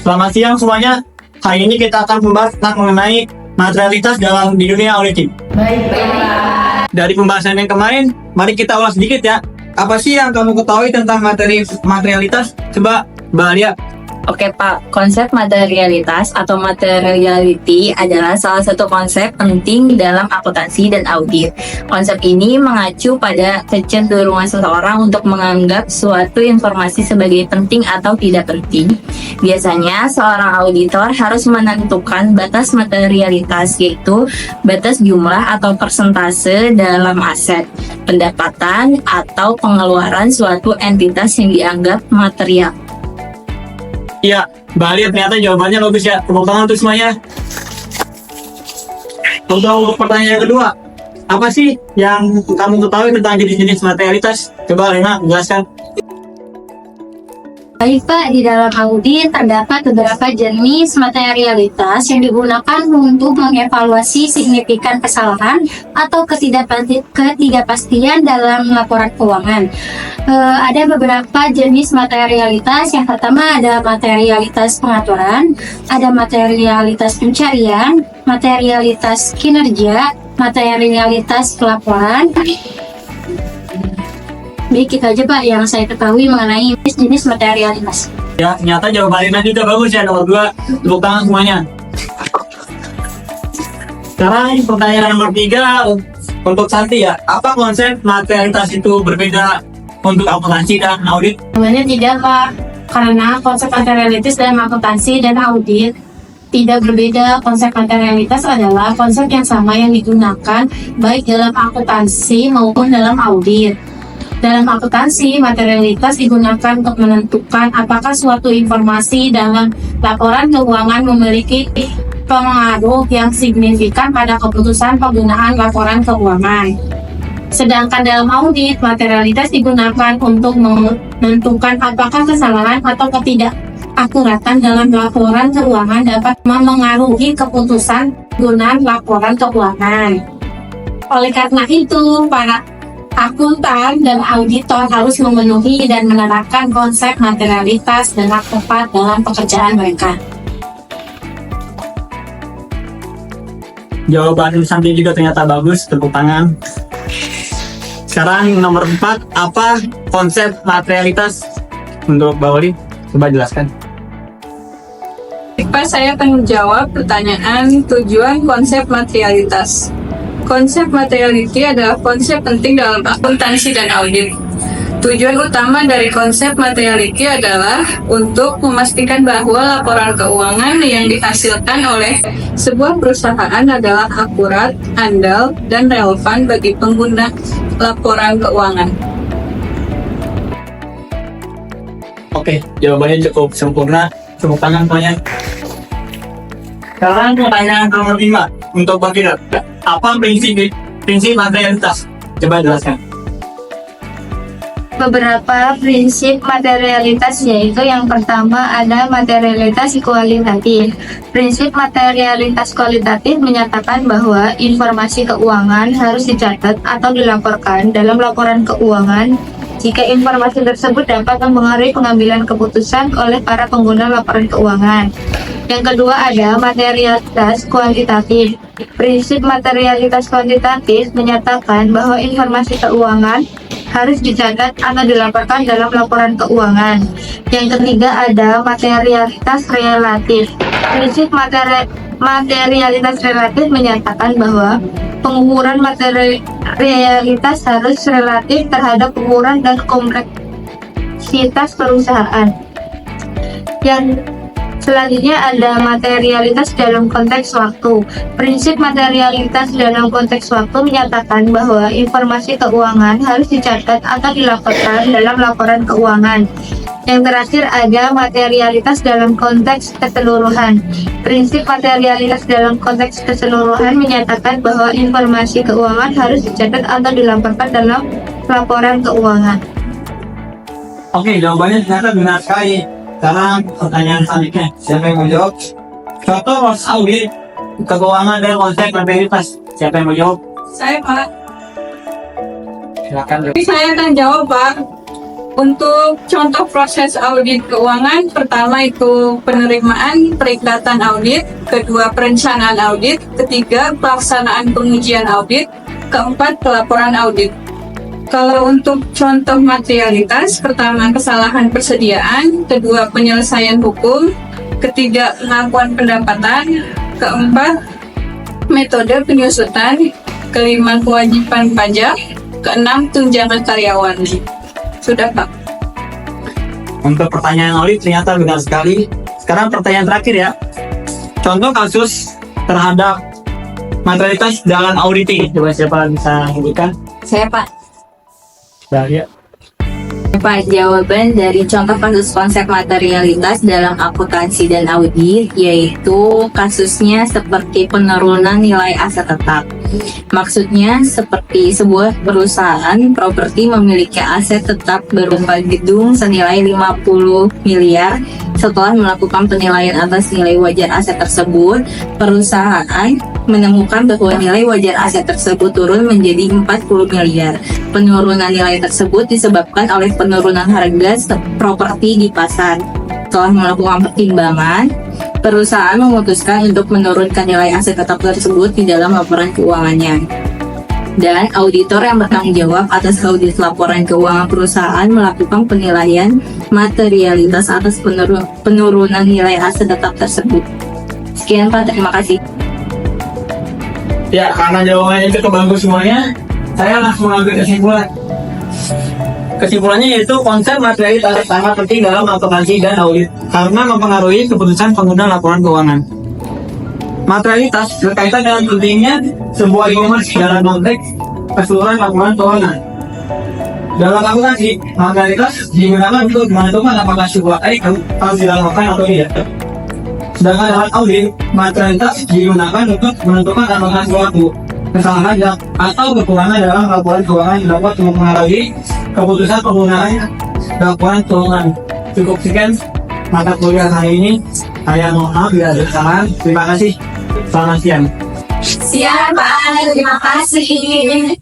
Selamat siang semuanya. Hari ini kita akan membahas tentang mengenai materialitas di dunia auditing. Baik, Pak. Dari pembahasan yang kemarin, mari kita ulas sedikit ya. Apa sih yang kamu ketahui tentang materialitas? Coba Mbak Alia. Oke Pak, konsep materialitas atau materiality adalah salah satu konsep penting dalam akuntansi dan audit. Konsep ini mengacu pada kecenderungan seseorang untuk menganggap suatu informasi sebagai penting atau tidak penting. Biasanya, seorang auditor harus menentukan batas materialitas, yaitu batas jumlah atau persentase dalam aset, pendapatan, atau pengeluaran suatu entitas yang dianggap material. Iya, Mbak Alia ternyata jawabannya bagus ya. Tepuk tangan untuk semuanya. Untuk pertanyaan yang kedua, apa sih yang kamu ketahui tentang jenis-jenis materialitas? Coba Lena jelaskan. Baik Pak, di dalam audit terdapat beberapa jenis materialitas yang digunakan untuk mengevaluasi signifikan kesalahan atau ketidakpastian dalam laporan keuangan. Ada beberapa jenis materialitas. Yang pertama ada materialitas pengaturan, ada materialitas pencarian, materialitas kinerja, materialitas pelaporan. Baik, itu aja Pak yang saya ketahui mengenai jenis materialitas. Ya, ternyata jawaban Lena juga bagus ya, nomor 2. Tepuk tangan semuanya. Sekarang pertanyaan nomor 3 untuk Santi ya. Apa konsep materialitas itu berbeda untuk akuntansi dan audit? Sebenarnya tidak Pak, karena konsep materialitas dalam akuntansi dan audit tidak berbeda. Konsep materialitas adalah konsep yang sama yang digunakan baik dalam akuntansi maupun dalam audit. Dalam akuntansi, materialitas digunakan untuk menentukan apakah suatu informasi dalam laporan keuangan memiliki pengaruh yang signifikan pada keputusan penggunaan laporan keuangan. Sedangkan dalam audit, materialitas digunakan untuk menentukan apakah kesalahan atau ketidakakuratan dalam laporan keuangan dapat memengaruhi keputusan penggunaan laporan keuangan. Oleh karena itu, para akuntan dan auditor harus memenuhi dan menerapkan konsep materialitas dengan tepat dalam pekerjaan mereka. Jawaban Santi juga ternyata bagus, tepuk tangan. Sekarang nomor 4, apa konsep materialitas? Untuk Mbak Oli, coba jelaskan. Pak, saya akan menjawab pertanyaan tujuan konsep materialitas. Konsep materiality adalah konsep penting dalam akuntansi dan audit. Tujuan utama dari konsep materiality adalah untuk memastikan bahwa laporan keuangan yang dihasilkan oleh sebuah perusahaan adalah akurat, andal, dan relevan bagi pengguna laporan keuangan. Oke, jawabannya cukup sempurna. Tepuk tangan semuanya. Sekarang pertanyaan nomor 5 untuk Bang Firdaus. Apa prinsip materialitas? Coba jelaskan. Beberapa prinsip materialitas, yaitu yang pertama ada materialitas kualitatif. Prinsip materialitas kualitatif menyatakan bahwa informasi keuangan harus dicatat atau dilaporkan dalam laporan keuangan jika informasi tersebut dapat mempengaruhi pengambilan keputusan oleh para pengguna laporan keuangan. Yang kedua ada materialitas kuantitatif. Prinsip materialitas kuantitatif menyatakan bahwa informasi keuangan harus dicatat atau dilaporkan dalam laporan keuangan. Yang ketiga ada materialitas relatif. Prinsip materialitas relatif menyatakan bahwa pengukuran materialitas harus relatif terhadap ukuran dan kompleksitas perusahaan. Yang selanjutnya ada materialitas dalam konteks waktu. Prinsip materialitas dalam konteks waktu menyatakan bahwa informasi keuangan harus dicatat atau dilaporkan dalam laporan keuangan. Yang terakhir ada materialitas dalam konteks keseluruhan. Prinsip materialitas dalam konteks keseluruhan menyatakan bahwa informasi keuangan harus dicatat atau dilaporkan dalam laporan keuangan. Oke, jawabannya ternyata benar sekali. Sekarang pertanyaan selanjutnya, siapa yang mau jawab? Contoh audit keuangan dan konsep materialitas. Siapa yang mau jawab? Saya, Pak. Silakan. Saya akan jawab, Pak. Untuk contoh proses audit keuangan, pertama itu penerimaan perikatan audit, kedua perencanaan audit, ketiga pelaksanaan pengujian audit, keempat pelaporan audit. Kalau untuk contoh materialitas, pertama kesalahan persediaan, kedua penyelesaian hukum, ketiga pengakuan pendapatan, keempat metode penyusutan, kelima kewajiban pajak, keenam tunjangan karyawan. Sudah, Pak. Untuk pertanyaan audit ternyata benar sekali. Sekarang pertanyaan terakhir ya. Contoh kasus terhadap materialitas dalam auditing. Coba siapa bisa sebutkan? Saya, Pak. Ya. Pak, jawaban dari contoh kasus konsep materialitas dalam akuntansi dan audit yaitu kasusnya seperti penurunan nilai aset tetap. Maksudnya seperti sebuah perusahaan properti memiliki aset tetap berupa gedung senilai 50 miliar. Setelah melakukan penilaian atas nilai wajar aset tersebut, perusahaan menemukan bahwa nilai wajar aset tersebut turun menjadi 40 miliar. Penurunan nilai tersebut disebabkan oleh penurunan harga properti di pasar. Setelah melakukan pertimbangan, perusahaan memutuskan untuk menurunkan nilai aset tetap tersebut di dalam laporan keuangannya. Dan auditor yang bertanggung jawab atas audit laporan keuangan perusahaan melakukan penilaian materialitas atas penurunan nilai aset tetap tersebut. Sekian, Pak, terima kasih. Ya, karena jawabannya itu bagus semuanya, saya langsung mengambil kesimpulan. Kesimpulannya yaitu konsep materialitas sangat penting dalam akuntansi dan audit karena mempengaruhi keputusan pengguna laporan keuangan. Materialitas berkaitan dengan pentingnya sebuah informasi dalam konteks keseluruhan laporan keuangan. Dalam akuntansi, materialitas digunakan untuk menentukan apakah sebuah item harus dilaporkan atau tidak. Sedangkan dalam audit, materialitas digunakan untuk menentukan apakah suatu kesalahan atau kekurangan dalam laporan keuangan dapat mempengaruhi keputusan penggunaan laporan keuangan. Cukup sekian mata kuliah hari ini. Saya mohon maaf bila ada kesalahan. Terima kasih. Selamat siang. Siap, Pak. Terima kasih.